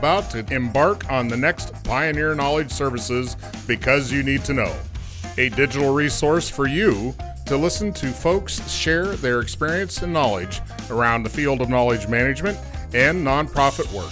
about to embark on the next Pioneer Knowledge Services Because You Need to Know, a digital resource for you to listen to folks share their experience and knowledge around the field of knowledge management and nonprofit work.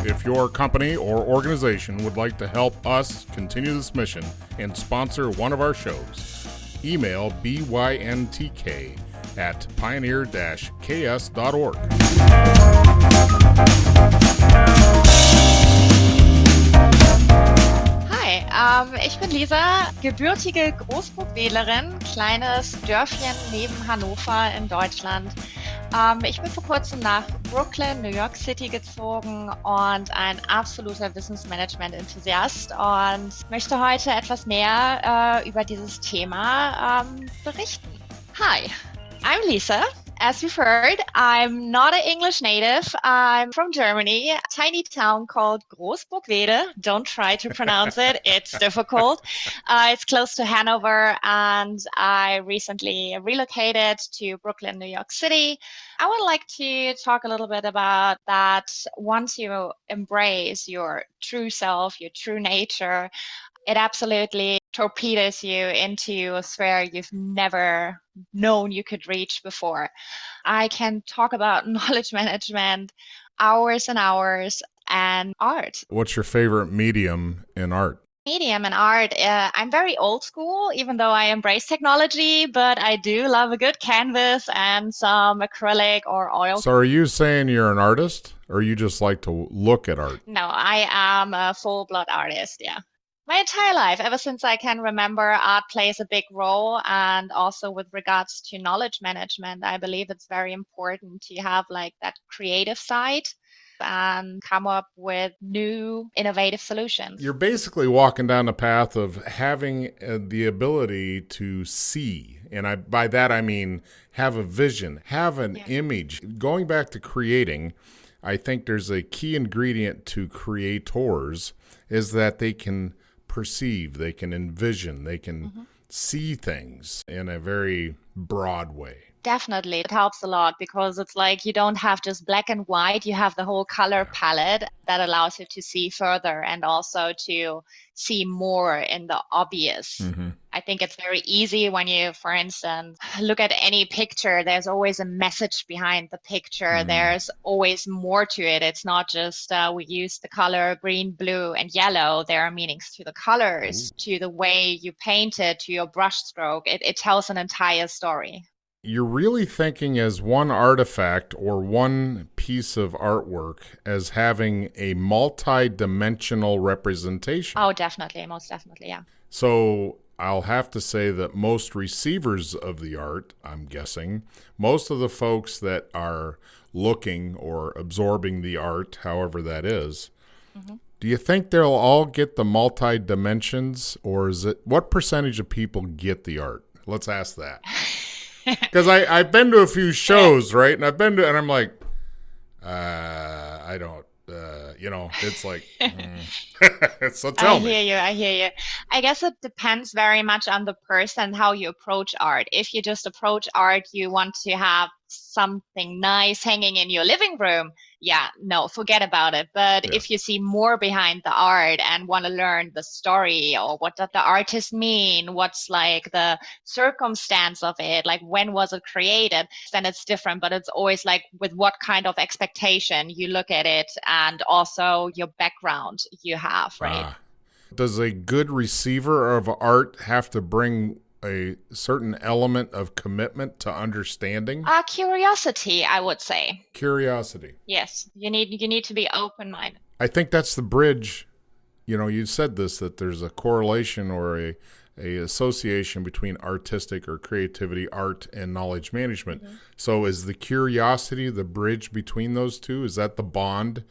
If your company or organization would like to help us continue this mission and sponsor one of our shows, email byntk@pioneer-ks.org. Hi, ich bin Liesa, gebürtige Großburgwedlerin, kleines Dörfchen neben Hannover in Deutschland. Ich bin vor kurzem nach Brooklyn, New York City gezogen und ein absoluter Wissensmanagement-Enthusiast und möchte heute etwas mehr über dieses Thema berichten. Hi, I'm Liesa. As you've heard, I'm not an English native. I'm from Germany, a tiny town called Großburgwede. Don't try to pronounce it. It's difficult. It's close to Hanover, and I recently relocated to Brooklyn, New York City. I would like to talk a little bit about that. Once you embrace your true self, your true nature, it absolutely torpedoes you into a sphere you've never known you could reach before. I can talk about knowledge management hours and hours and art. What's your favorite medium in art? Medium and art. I'm very old school, even though I embrace technology, but I do love a good canvas and some acrylic or oil. So are you saying you're an artist, or you just like to look at art? No, I am a full-blood artist, yeah. My entire life, ever since I can remember, art plays a big role. And also with regards to knowledge management, I believe it's very important to have like that creative side and come up with new innovative solutions. You're basically walking down the path of having the ability to see. And by that, I mean have a vision, have an image. Going back to creating, I think there's a key ingredient to creators is that they can perceive, they can envision, they can see things in a very broad way. Definitely. It helps a lot because it's like you don't have just black and white, you have the whole color palette that allows you to see further and also to see more in the obvious. I think it's very easy when you, for instance, look at any picture, there's always a message behind the picture. There's always more to it. It's not just we use the color green, blue, and yellow. There are meanings to the colors, to the way you paint it, to your brush stroke. It tells an entire story. You're really thinking as one artifact or one piece of artwork as having a multi-dimensional representation. Oh, definitely. Most definitely, yeah. So I'll have to say that most receivers of the art, I'm guessing, most of the folks that are looking or absorbing the art, however that is, do you think they'll all get the multi-dimensions, or is it, what percentage of people get the art? Let's ask that. Because I've been to a few shows, right? And and I'm like, I don't, it's like, so tell me. I hear you. I guess it depends very much on the person, how you approach art. If you just approach art, you want to have something nice hanging in your living room. Yeah, no, forget about it. But if you see more behind the art and want to learn the story or what did the artist mean, what's like the circumstance of it, like when was it created, then it's different. But it's always like with what kind of expectation you look at it and also your background you have, right? Does a good receiver of art have to bring a certain element of commitment to understanding? Curiosity, I would say. Curiosity. Yes, you need to be open-minded. I think that's the bridge. You said this, that there's a correlation or a association between artistic or creativity, art, and knowledge management. So is the curiosity the bridge between those two? Is that the bond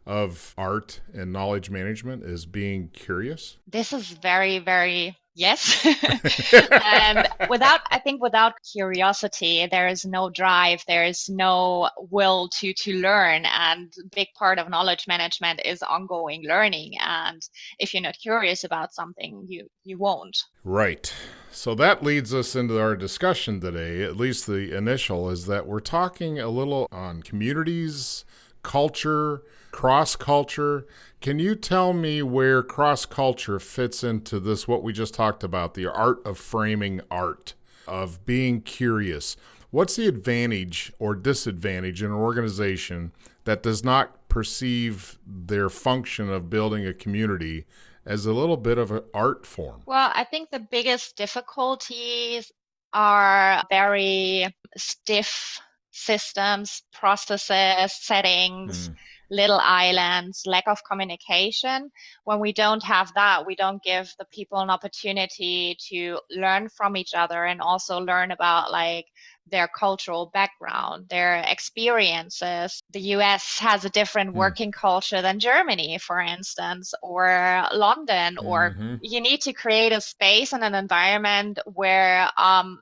of art and knowledge management, is being curious? This is very, very Yes. And I think without curiosity, there is no drive, there is no will to learn. And a big part of knowledge management is ongoing learning. And if you're not curious about something, you won't. Right. So that leads us into our discussion today, at least the initial, is that we're talking a little on communities, culture, cross culture. Can you tell me where cross culture fits into this, what we just talked about, the art of framing art, of being curious? What's the advantage or disadvantage in an organization that does not perceive their function of building a community as a little bit of an art form? Well, I think the biggest difficulties are very stiff systems, processes, settings, Mm. little islands, lack of communication. When we don't have that, we don't give the people an opportunity to learn from each other and also learn about like their cultural background, their experiences. The US has a different Mm. working culture than Germany, for instance, or London, or Mm-hmm. you need to create a space and an environment where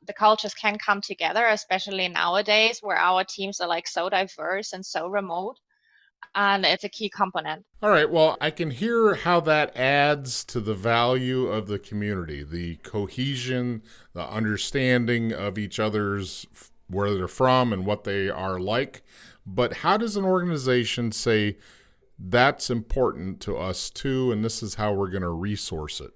the cultures can come together, especially nowadays where our teams are like so diverse and so remote. And it's a key component. All right. Well, I can hear how that adds to the value of the community, the cohesion, the understanding of each other's, where they're from and what they are like. But how does an organization say that's important to us too, and this is how we're going to resource it?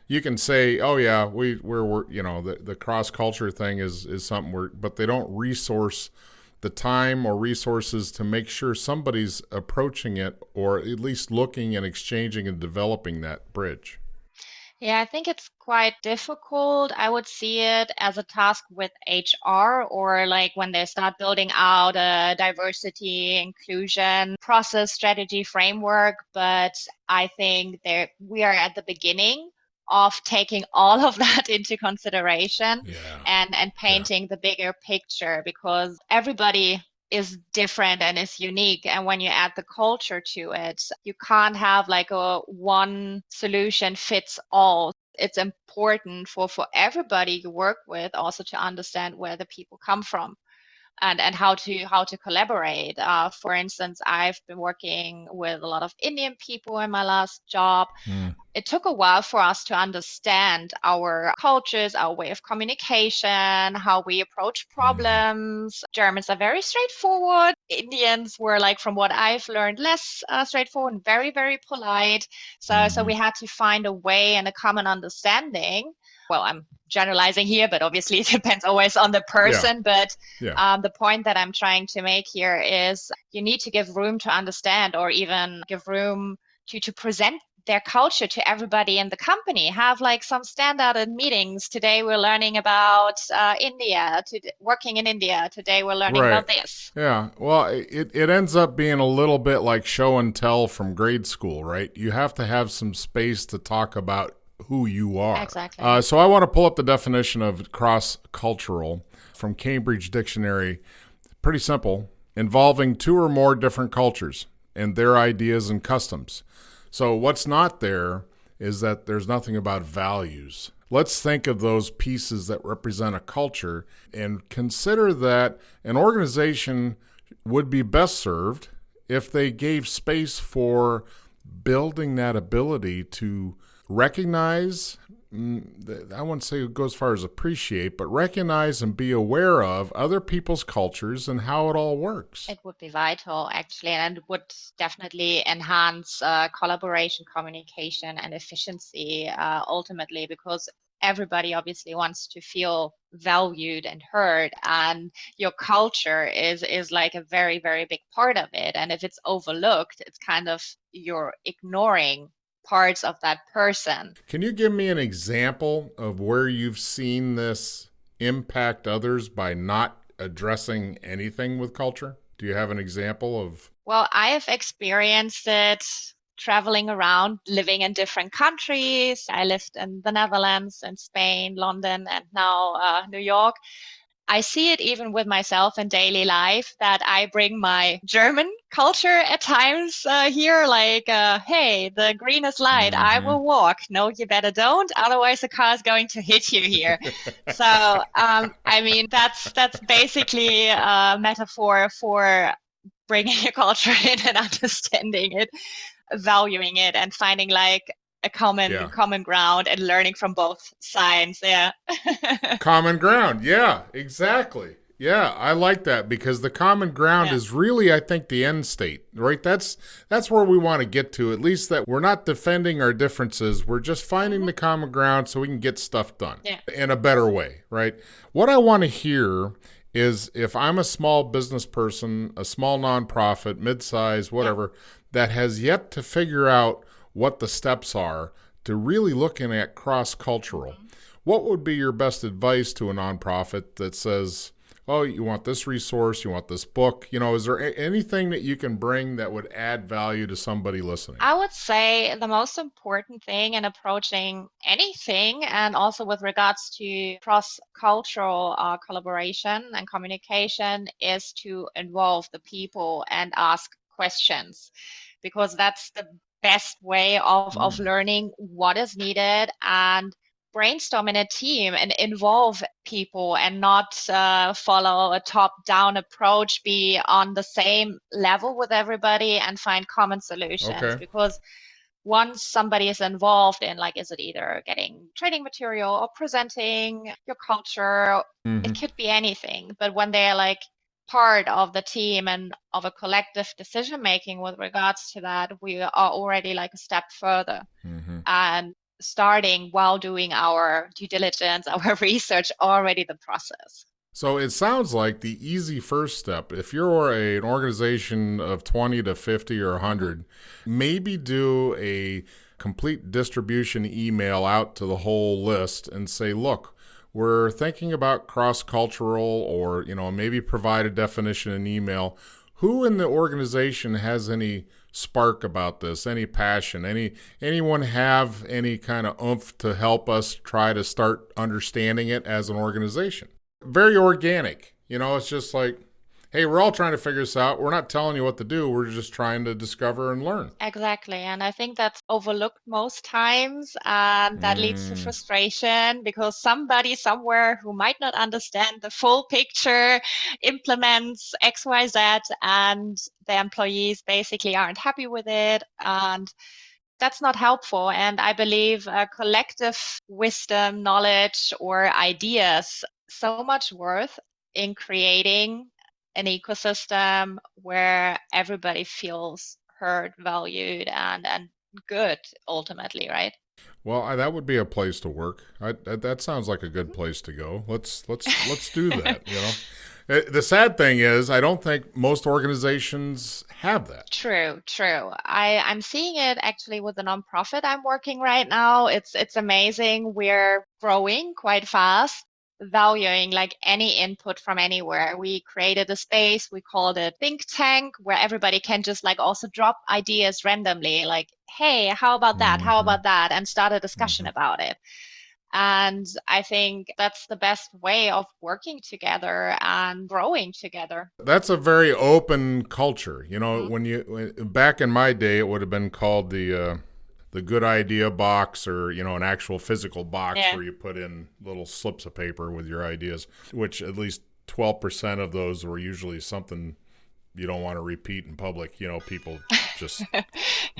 You can say, "Oh yeah, we're the cross culture thing is something but they don't resource the time or resources to make sure somebody's approaching it or at least looking and exchanging and developing that bridge." Yeah, I think it's quite difficult. I would see it as a task with HR or like when they start building out a diversity, inclusion process, strategy, framework. But I think we are at the beginning of taking all of that into consideration Yeah. and Yeah. painting the bigger picture because everybody is different and is unique. And when you add the culture to it, you can't have like a one solution fits all. It's important for everybody you work with also to understand where the people come from and how to collaborate. For instance, I've been working with a lot of Indian people in my last job. Mm. It took a while for us to understand our cultures, our way of communication, how we approach Mm. problems. Germans are very straightforward. Indians were like, from what I've learned, less straightforward and very, very polite. So Mm-hmm. we had to find a way and a common understanding. Well, I'm generalizing here, but obviously it depends always on the Yeah. person. But Yeah. the point that I'm trying to make here is you need to give room to understand or even give room to present their culture to everybody in the company. Have like some standard meetings. Today we're learning about India, working in India. Today we're learning Right. about this. Yeah. Well, it ends up being a little bit like show and tell from grade school, right? You have to have some space to talk about who you are. Exactly. So I want to pull up the definition of cross cultural from Cambridge Dictionary. Pretty simple, involving two or more different cultures and their ideas and customs. So what's not there is that there's nothing about values. Let's think of those pieces that represent a culture and consider that an organization would be best served if they gave space for building that ability to recognize, I wouldn't say go as far as appreciate, but recognize and be aware of other people's cultures and how it all works. It would be vital, actually, and it would definitely enhance collaboration, communication, and efficiency ultimately, because everybody obviously wants to feel valued and heard, and your culture is like a very, very big part of it. And if it's overlooked, it's kind of you're ignoring parts of that person. Can you give me an example of where you've seen this impact others by not addressing anything with culture? Do you have an example of? Well, I have experienced it traveling around, living in different countries. I lived in the Netherlands and Spain, London, and now New York. I see it even with myself in daily life that I bring my German culture at times here, like, hey, the green is light, I Mm-hmm. will walk. No, you better don't, otherwise the car is going to hit you here. So, I mean, that's basically a metaphor for bringing a culture in and understanding it, valuing it, and finding like a Yeah. common ground and learning from both sides. Yeah. Common ground. Yeah, exactly. Yeah, I like that because the common ground Yeah. is really, I think, the end state, right? That's where we want to get to. At least that we're not defending our differences. We're just finding Hmm. the common ground so we can get stuff done Yeah. in a better way, right? What I want to hear is if I'm a small business person, a small nonprofit, mid-size, Yeah. whatever, that has yet to figure out what the steps are to really looking at cross-cultural. Hmm. What would be your best advice to a nonprofit that says, oh, you want this resource, you want this book? Is there anything that you can bring that would add value to somebody listening? I would say the most important thing in approaching anything, and also with regards to cross-cultural collaboration and communication, is to involve the people and ask questions, because that's the best way of Mm. learning what is needed and brainstorm in a team and involve people and not follow a top-down approach, be on the same level with everybody and find common solutions. Okay. Because once somebody is involved in, like, is it either getting training material or presenting your culture, it Mm-hmm. could be anything. But when they're like part of the team and of a collective decision making with regards to that, we are already like a step further. Mm-hmm. And starting while doing our due diligence, our research, already the process. So it sounds like the easy first step, if you're an organization of 20 to 50 or Mhm. 100, maybe do a complete distribution email out to the whole list and say, look, we're thinking about cross-cultural, or, maybe provide a definition in email. Who in the organization has any spark about this, any passion, anyone have any kind of oomph to help us try to start understanding it as an organization? Very organic. It's just like, hey, we're all trying to figure this out. We're not telling you what to do. We're just trying to discover and learn. Exactly. And I think that's overlooked most times. And that leads to Mm, frustration because somebody somewhere who might not understand the full picture implements XYZ, and the employees basically aren't happy with it. And that's not helpful. And I believe collective wisdom, knowledge, or ideas so much worth in creating an ecosystem where everybody feels heard, valued, and good ultimately, right? well, that would be a place to work. That sounds like a good place to go. Let's do that. The sad thing is, I don't think most organizations have that. True, true. I'm seeing it actually with the nonprofit I'm working right now. It's amazing. We're growing quite fast, valuing like any input from anywhere. We created a space, we called it think tank, where everybody can just like also drop ideas randomly, like, hey, how about that? How Mm-hmm. about that? And start a discussion Mm-hmm. about it. And I think that's the best way of working together and growing together. That's a very open culture. Hmm. Back in my day, it would have been called the good idea box, or an actual physical box Yeah. where you put in little slips of paper with your ideas, which at least 12% of those were usually something you don't want to repeat in public. People just Yeah.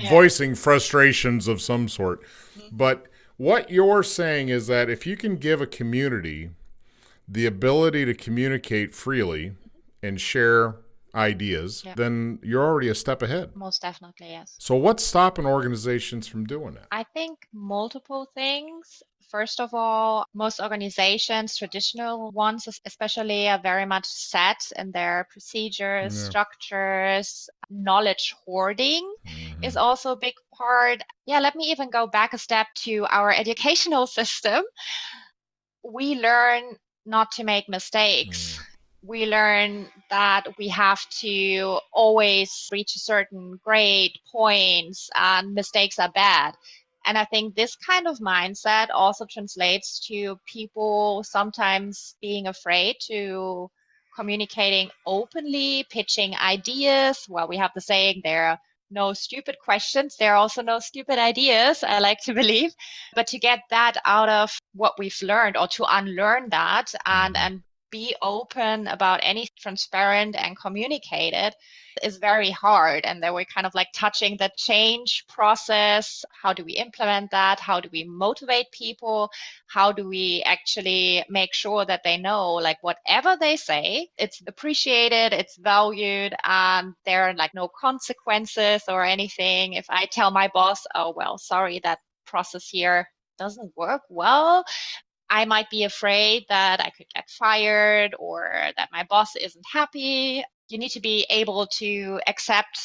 voicing frustrations of some sort. Mhm. But what you're saying is that if you can give a community the ability to communicate freely and share ideas, Yeah. then you're already a step ahead. Most definitely, yes. So what's stopping organizations from doing that? I think multiple things. First of all, most organizations, traditional ones especially, are very much set in their procedures, Yeah. structures. Knowledge hoarding Mm-hmm. is also a big part. Yeah, let me even go back a step to our educational system. We learn not to make mistakes. Mm. We learn that we have to always reach a certain grade, points, and mistakes are bad. And I think this kind of mindset also translates to people sometimes being afraid to communicating openly, pitching ideas. Well, we have the saying there are no stupid questions. There are also no stupid ideas, I like to believe. But to get that out of what we've learned or to unlearn that and be open about any transparent and communicate it is very hard. And then we're kind of like touching the change process. How do we implement that? How do we motivate people? How do we actually make sure that they know, like, whatever they say, it's appreciated, it's valued, and there are like no consequences or anything. If I tell my boss, oh, well, sorry, that process here doesn't work well, I might be afraid that I could get fired or that my boss isn't happy. You need to be able to accept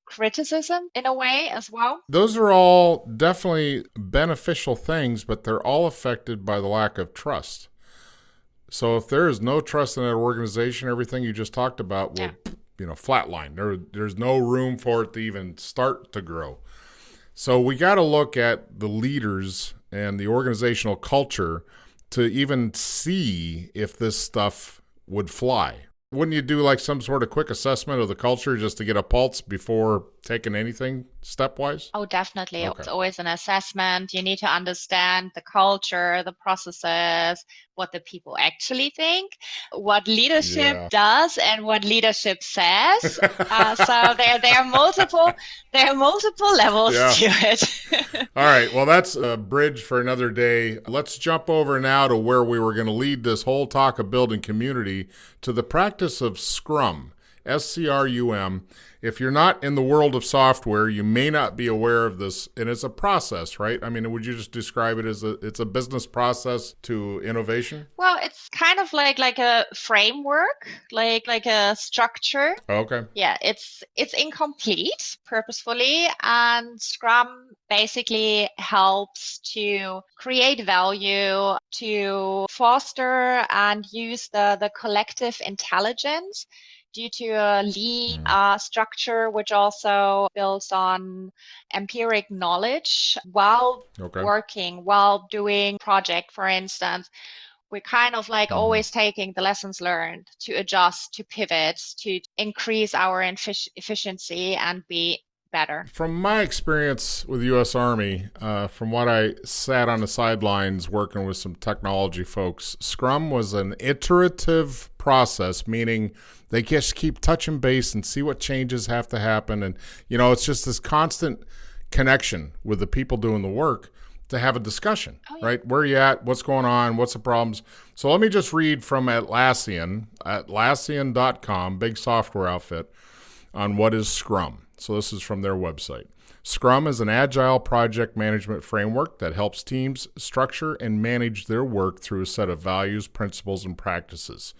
criticism in a way as well. Those are all definitely beneficial things, but they're all affected by the lack of trust. So if there is no trust in that organization, everything you just talked about will, flatline. There's no room for it to even start to grow. So we got to look at the leaders and the organizational culture to even see if this stuff would fly. Wouldn't you do like some sort of quick assessment of the culture just to get a pulse before taking anything stepwise? Oh, definitely. Okay. It's always an assessment. You need to understand the culture, the processes, what the people actually think, what leadership does, and what leadership says. So there are multiple levels to it. All right. Well, that's a bridge for another day. Let's jump over now to where we were going to lead this whole talk of building community to the practice of Scrum, SCRUM. If you're not in the world of software, you may not be aware of this, and it's a process, right? I mean, would you just describe it as it's a business process to innovation? Well, it's kind of like a framework, like a structure. Okay. Yeah, it's incomplete purposefully, and Scrum basically helps to create value, to foster and use the collective intelligence due to a lean structure, which also builds on empiric knowledge while working, while doing project, for instance. We're kind of like always taking the lessons learned to adjust, to pivot, to increase our efficiency and be better. From my experience with the U.S. Army, from what I sat on the sidelines working with some technology folks, Scrum was an iterative process, meaning they just keep touching base and see what changes have to happen. And, it's just this constant connection with the people doing the work to have a discussion, right? Where are you at? What's going on? What's the problems? So let me just read from Atlassian.com, big software outfit, on what is Scrum. So this is from their website. Scrum is an agile project management framework that helps teams structure and manage their work through a set of values, principles, and practices.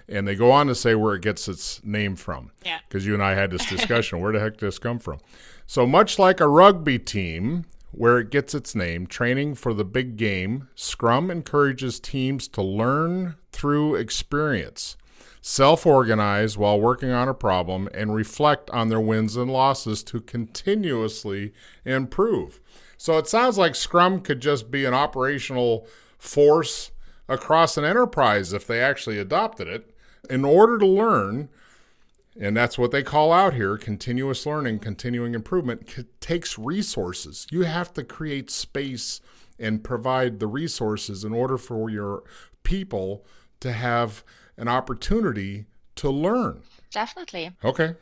And they go on to say where it gets its name from. Yeah. Because you and I had this discussion. Where the heck did this come from? So much like a rugby team, where it gets its name, training for the big game, Scrum encourages teams to learn through experience, self-organize while working on a problem, and reflect on their wins and losses to continuously improve. So it sounds like Scrum could just be an operational force across an enterprise if they actually adopted it. In order to learn, and that's what they call out here, continuous learning, continuing improvement, takes resources. You have to create space and provide the resources in order for your people to have an opportunity to learn. Definitely. Okay.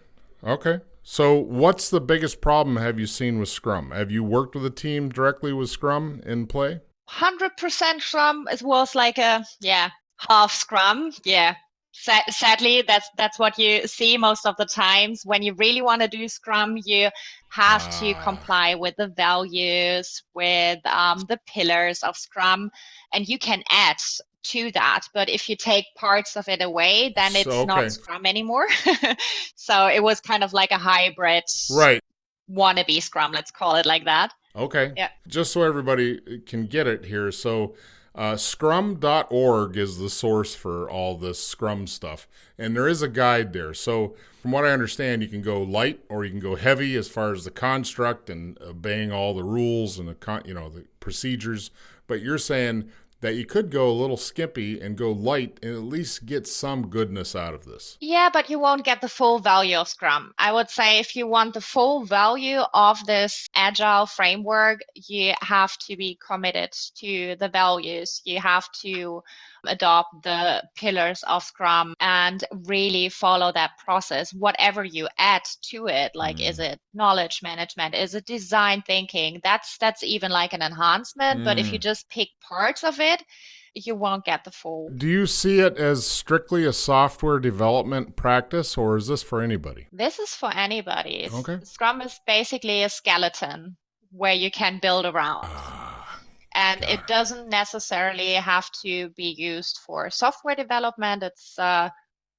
So what's the biggest problem have you seen with Scrum? Have you worked with a team directly with Scrum in play? 100% Scrum. It was like half Scrum. Yeah. Sadly, that's what you see most of the times. When you really want to do Scrum, you have to comply with the values, with the pillars of Scrum, and you can add to that. But if you take parts of it away, then it's not Scrum anymore. So it was kind of like a hybrid wannabe Scrum, let's call it like that. Okay. Yeah. Just so everybody can get it here. So Scrum.org is the source for all this Scrum stuff, and there is a guide there. So from what I understand, you can go light or you can go heavy as far as the construct and obeying all the rules and the procedures. But you're saying that you could go a little skimpy and go light and at least get some goodness out of this. Yeah, but you won't get the full value of Scrum. I would say if you want the full value of this agile framework, you have to be committed to the values. You have to adopt the pillars of Scrum and really follow that process. Whatever you add to it, like is it knowledge management, is it design thinking, that's even like an enhancement. But if you just pick parts of it, you won't get the full. Do you see it as strictly a software development practice, or is this for anybody? This is for anybody. Okay. Scrum is basically a skeleton where you can build around. And it doesn't necessarily have to be used for software development. It's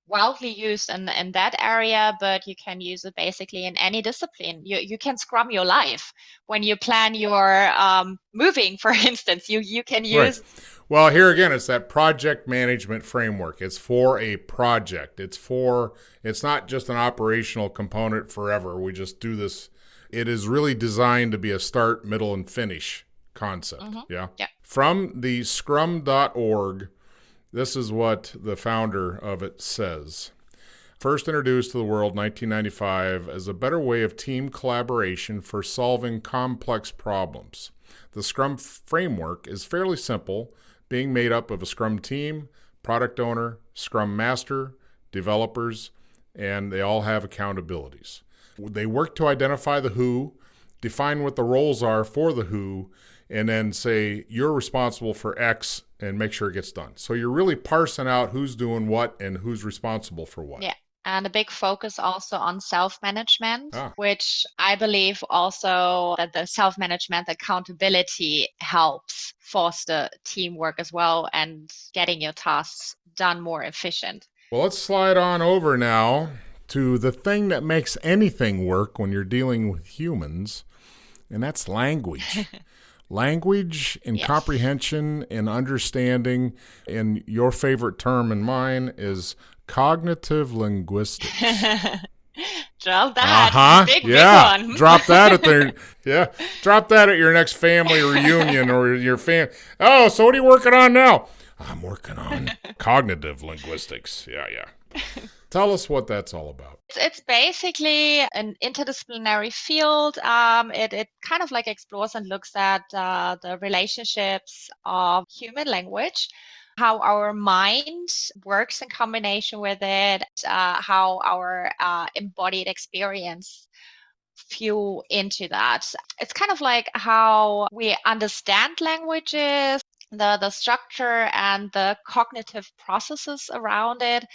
wildly used in that area, but you can use it basically in any discipline. You can Scrum your life. When you plan your moving, for instance, you can use... Right. Well, here again, it's that project management framework. It's for a project. It's not just an operational component forever. We just do this. It is really designed to be a start, middle, and finish concept. Yeah. From the scrum.org, this is what the founder of it says. First introduced to the world 1995 as a better way of team collaboration for solving complex problems. The Scrum framework is fairly simple, being made up of a Scrum team, product owner, Scrum master, developers, and they all have accountabilities. They work to identify the who, define what the roles are for the who, and then say, you're responsible for X and make sure it gets done. So you're really parsing out who's doing what and who's responsible for what. Yeah. And a big focus also on self-management, which I believe also that the self-management accountability helps foster teamwork as well and getting your tasks done more efficient. Well, let's slide on over now to the thing that makes anything work when you're dealing with humans, and that's language. Language and comprehension and understanding, and your favorite term and mine is cognitive linguistics. Drop that. Big one. Drop that at their Drop that at your next family reunion or your Oh, so what are you working on now? I'm working on cognitive linguistics. Yeah. Tell us what that's all about. It's basically an interdisciplinary field. It kind of like explores and looks at the relationships of human language, how our mind works in combination with it, how our embodied experience fuel into that. It's kind of like how we understand languages, the structure and the cognitive processes around it.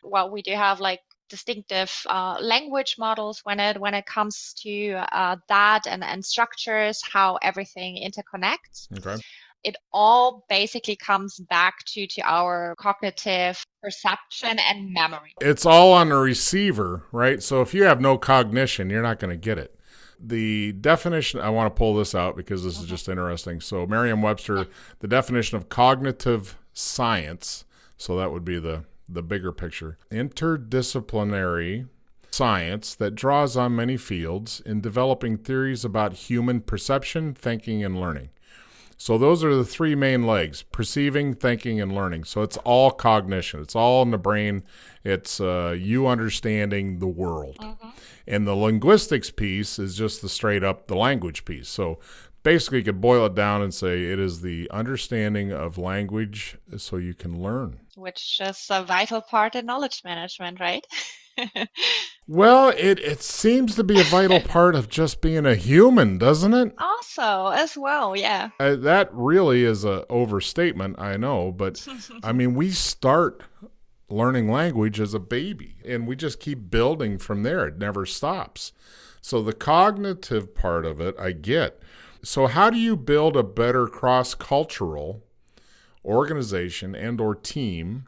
Well, we do have like distinctive language models when it comes to that and structures, how everything interconnects. Okay. It all basically comes back to our cognitive perception and memory. It's all on the receiver, right? So if you have no cognition, you're not going to get it. The definition, I want to pull this out because this is just interesting. So Merriam-Webster, the definition of cognitive science, so that would be the bigger picture, interdisciplinary science that draws on many fields in developing theories about human perception, thinking, and learning. So those are the three main legs: perceiving, thinking, and learning. So it's all cognition. It's all in the brain. It's you understanding the world. And the linguistics piece is just the straight up the language piece. So basically you could boil it down and say it is the understanding of language so you can learn. Which is a vital part in knowledge management, right? Well, it seems to be a vital part of just being a human, doesn't it? Also, as well, yeah. That really is an overstatement, I know, but I mean, we start learning language as a baby, and we just keep building from there. It never stops. So the cognitive part of it, I get. So how do you build a better cross-cultural organization and or team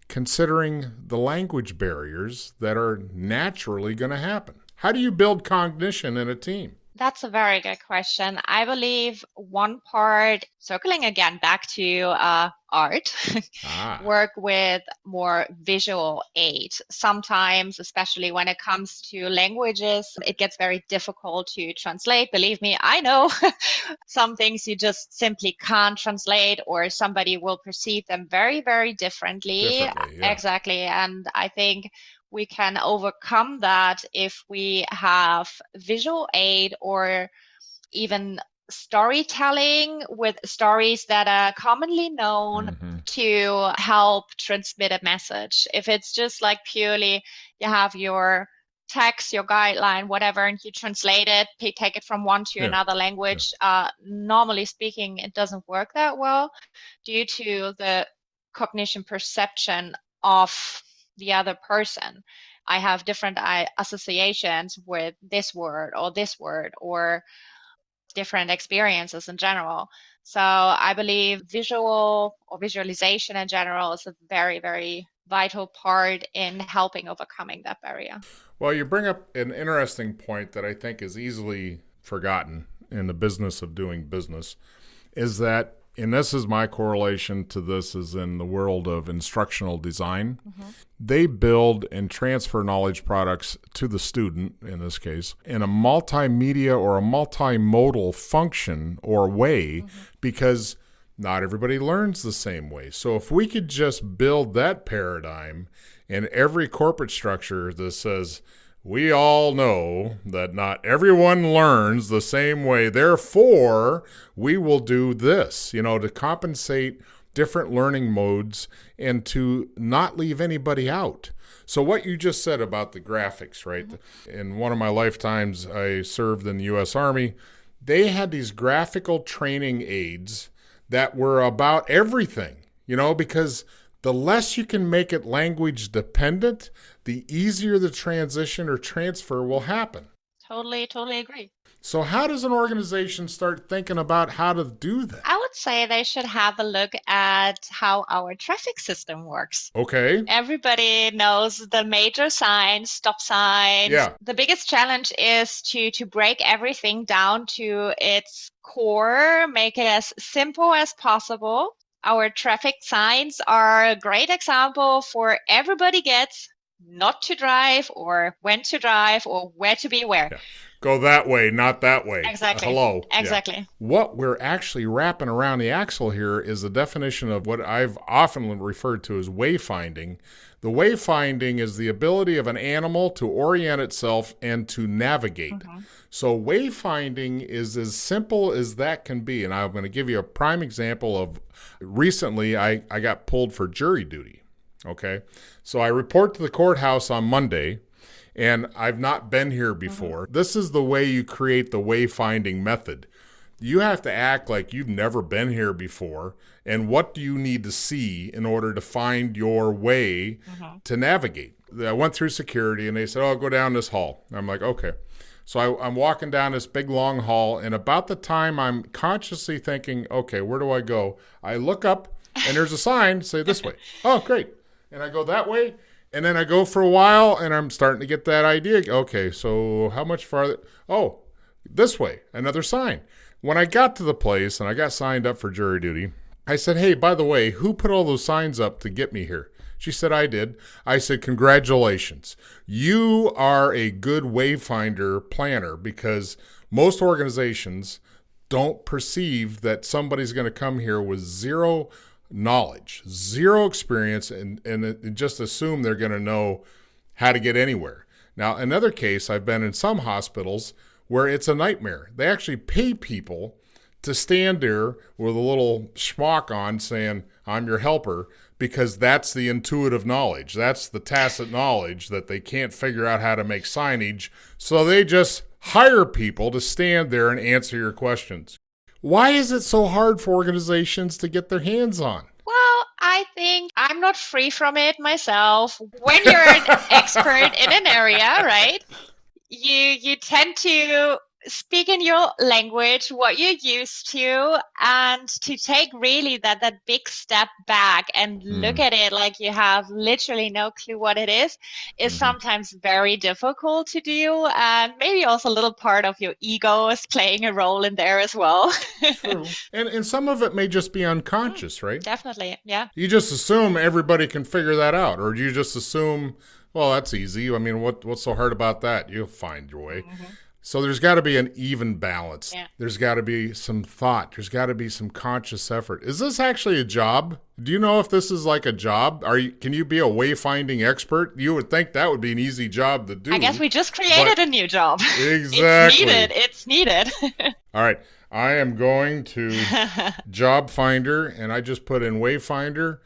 considering the language barriers that are naturally going to happen? How do you build cognition in a team? That's a very good question. I believe one part, circling again back to art, Ah, work with more visual aid. Sometimes, especially when it comes to languages, it gets very difficult to translate. Believe me, I know some things you just simply can't translate, or somebody will perceive them very, very differently. differently, yeah. Exactly. And I think we can overcome that if we have visual aid or even storytelling with stories that are commonly known Hmm. to help transmit a message. If it's just like purely you have your text, your guideline, whatever, and you translate it, take it from one to Yeah, another yeah. language, normally speaking, it doesn't work that well due to the cognition perception of the other person. I have different associations with this word, or different experiences in general. So I believe visual or visualization in general is a very, very vital part in helping overcoming that barrier. Well, you bring up an interesting point that I think is easily forgotten in the business of doing business is that, and this is my correlation to this, is in the world of instructional design. Mhm. They build and transfer knowledge products to the student, in this case, in a multimedia or a multimodal function or way, Mhm. because not everybody learns the same way. So if we could just build that paradigm in every corporate structure that says, we all know that not everyone learns the same way. Therefore, we will do this, to compensate different learning modes and to not leave anybody out. So what you just said about the graphics, right? Mm-hmm. In one of my lifetimes, I served in the U.S. Army. They had these graphical training aids that were about everything, because the less you can make it language dependent, the easier the transition or transfer will happen. Totally, totally agree. So, how does an organization start thinking about how to do that? I would say they should have a look at how our traffic system works. Okay. Everybody knows the major signs, stop signs. Yeah. The biggest challenge is to break everything down to its core, make it as simple as possible. Our traffic signs are a great example for everybody gets not to drive, or when to drive, or where to be where. Yeah. Go that way, not that way. Exactly. Hello. Exactly. Yeah. What we're actually wrapping around the axle here is the definition of what I've often referred to as wayfinding. The wayfinding is the ability of an animal to orient itself and to navigate. Mm-hmm. So wayfinding is as simple as that can be. And I'm going to give you a prime example of recently I got pulled for jury duty. Okay. So I report to the courthouse on Monday, and I've not been here before. Mm-hmm. This is the way you create the wayfinding method. You have to act like you've never been here before, and what do you need to see in order to find your way to navigate? I went through security, and they said, go down this hall. I'm like, okay. So I'm walking down this big, long hall, and about the time I'm consciously thinking, okay, where do I go? I look up, and there's a sign, say this way. Oh, great. And I go that way. And then I go for a while, and I'm starting to get that idea. Okay, so how much farther? Oh, this way, another sign. When I got to the place and I got signed up for jury duty, I said, hey, by the way, who put all those signs up to get me here? She said, I did. I said, congratulations. You are a good wayfinder planner, because most organizations don't perceive that somebody's going to come here with zero knowledge, zero experience, and just assume they're going to know how to get anywhere. Now, another case, I've been in some hospitals where it's a nightmare. They actually pay people to stand there with a little schmuck on saying, I'm your helper, because that's the intuitive knowledge. That's the tacit knowledge that they can't figure out how to make signage. So they just hire people to stand there and answer your questions. Why is it so hard for organizations to get their hands on? Well, I think I'm not free from it myself. When you're an expert in an area, right, you tend to speak in your language, what you're used to, and to take really that big step back and look at it like you have literally no clue what it is sometimes very difficult to do. And maybe also a little part of your ego is playing a role in there as well. True. And some of it may just be unconscious, right? Definitely, yeah. You just assume everybody can figure that out, or you just assume, well, that's easy. I mean, what's so hard about that? You'll find your way. So there's got to be an even balance. Yeah. There's got to be some thought. There's got to be some conscious effort. Is this actually a job? Do you know if this is like a job? Can you be a wayfinding expert? You would think that would be an easy job to do. I guess we just created a new job. Exactly. It's needed. All right. I am going to Job Finder, and I just put in Wayfinder,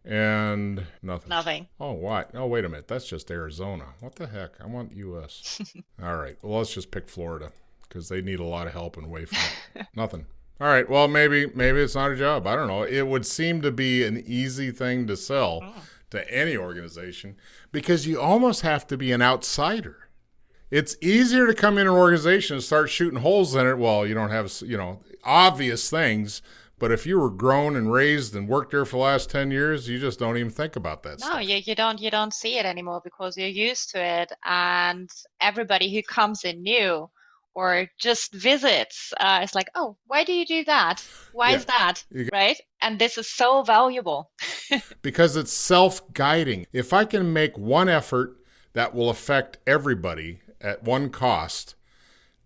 and nothing. Nothing. Oh, what? Oh, wait a minute. That's just Arizona. What the heck? I want U.S. All right. Well, let's just pick Florida because they need a lot of help in Wayfinder. Nothing. All right. Well, maybe it's not a job. I don't know. It would seem to be an easy thing to sell to any organization because you almost have to be an outsider. It's easier to come in an organization and start shooting holes in it. Well, you don't have, obvious things. But if you were grown and raised and worked there for the last 10 years, you just don't even think about that stuff. No, you don't see it anymore because you're used to it. And everybody who comes in new or just visits is like, oh, why do you do that? Why is that? Right? And this is so valuable. Because it's self-guiding. If I can make one effort that will affect everybody at one cost,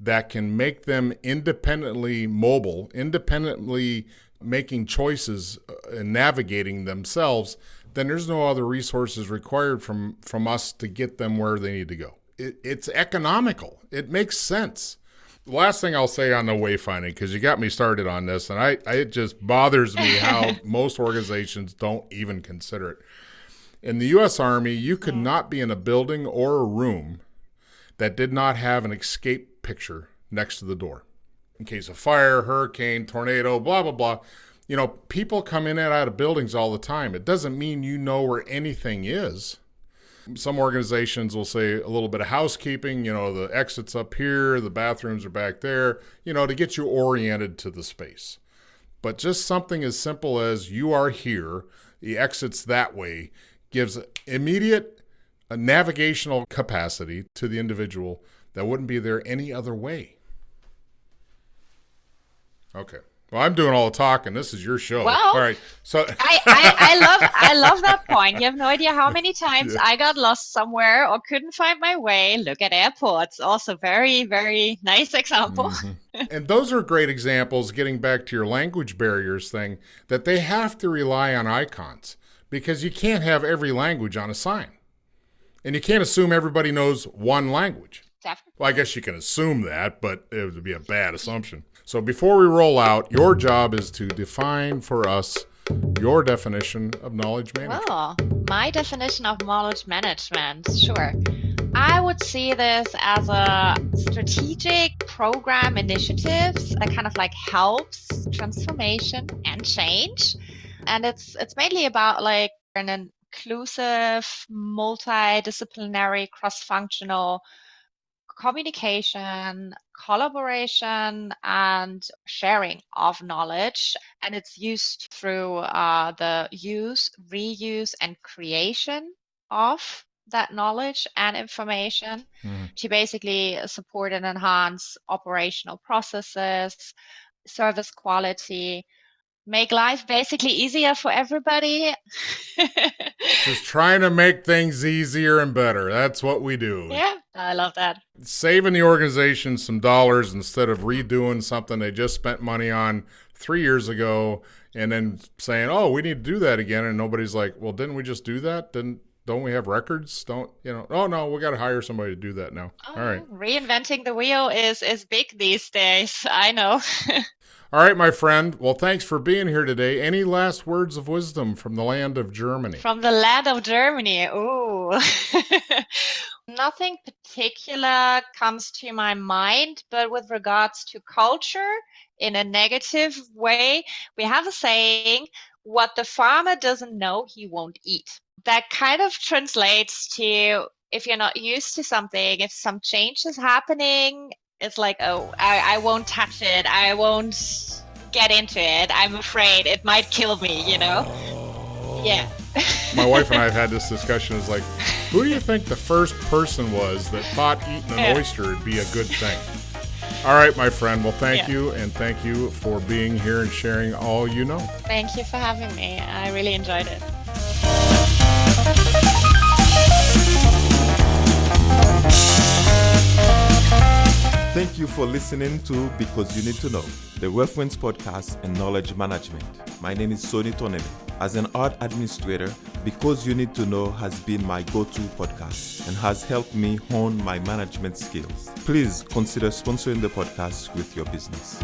that can make them independently mobile, independently making choices and navigating themselves, then there's no other resources required from us to get them where they need to go. It's economical. It makes sense. The last thing I'll say on the wayfinding, because you got me started on this, and it just bothers me how most organizations don't even consider it. In the U.S. Army, you could not be in a building or a room that did not have an escape picture next to the door. In case of fire, hurricane, tornado, blah, blah, blah. People come in and out of buildings all the time. It doesn't mean you know where anything is. Some organizations will say a little bit of housekeeping, the exit's up here, the bathrooms are back there, to get you oriented to the space. But just something as simple as you are here, the exit's that way, gives immediate navigational capacity to the individual that wouldn't be there any other way. Okay. Well, I'm doing all the talking. This is your show. Well, all right. So I love that point. You have no idea how many times I got lost somewhere or couldn't find my way. Look at airports. Also very, very nice example. And those are great examples, getting back to your language barriers thing, that they have to rely on icons because you can't have every language on a sign. And you can't assume everybody knows one language. Definitely. Well, I guess you can assume that, but it would be a bad assumption. So before we roll out, your job is to define for us your definition of knowledge management. Well, my definition of knowledge management, sure. I would see this as a strategic program initiatives that kind of like helps transformation and change. And it's mainly about like an inclusive, multidisciplinary, cross-functional communication, collaboration, and sharing of knowledge. And it's used through the use, reuse, and creation of that knowledge and information to basically support and enhance operational processes, service quality, make life basically easier for everybody. Just trying to make things easier and better. That's what we do. Yeah, I love that. Saving the organization some dollars instead of redoing something they just spent money on 3 years ago and then saying, oh, we need to do that again. And nobody's like, well, didn't we just do that? Don't we have records? Oh, no, we got to hire somebody to do that now. Oh, all right. Reinventing the wheel is big these days. I know. All right, my friend. Well, thanks for being here today. Any last words of wisdom from the land of Germany? From the land of Germany. Ooh. Nothing particular comes to my mind, but with regards to culture in a negative way, we have a saying, what the farmer doesn't know, he won't eat. That kind of translates to if you're not used to something, if some change is happening, It's like, oh, I won't touch it. I won't get into it. I'm afraid it might kill me, you know? Yeah. My wife and I have had this discussion. It's like, who do you think the first person was that thought eating an oyster would be a good thing? All right, my friend. Well, thank you, and thank you for being here and sharing all you know. Thank you for having me. I really enjoyed it. Thank you for listening to Because You Need to Know, the Reference Podcast in Knowledge Management. My name is Soni Tonemi. As an art administrator, Because You Need to Know has been my go-to podcast and has helped me hone my management skills. Please consider sponsoring the podcast with your business.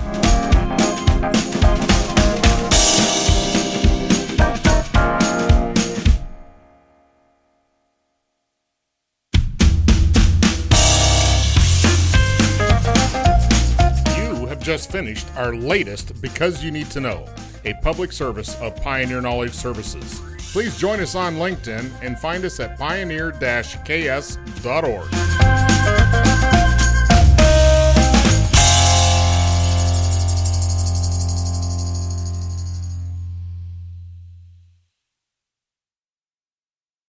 Just finished our latest Because You Need to Know, a public service of Pioneer Knowledge Services. Please join us on LinkedIn and find us at pioneer-ks.org.